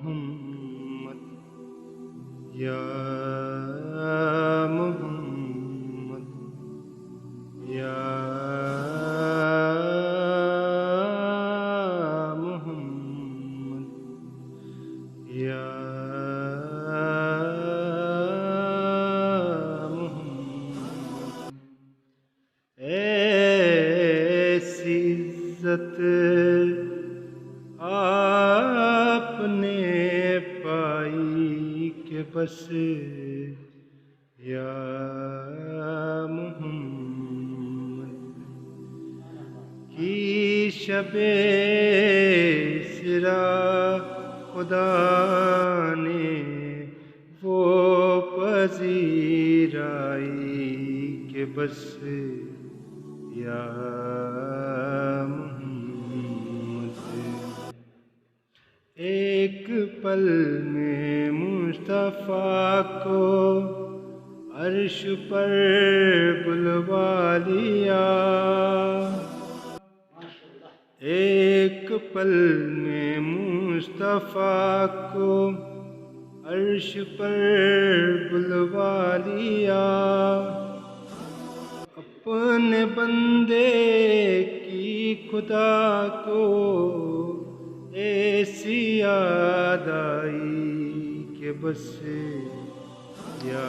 محمد یا محمد یا محمد یا محمد. ایسی عزت آپ نے پائی کہ بس یا محمد کی شب اسرا خدا نے وہ پذیرائی کہ بس یا محمد. ایک پل میں مصطفیٰ کو عرش پر بلوا لیا. ایک پل میں مصطفیٰ کو عرش پر بلوا لیا. اپنے بندے کی خدا کو ایسی یاد آئی کہ بس یا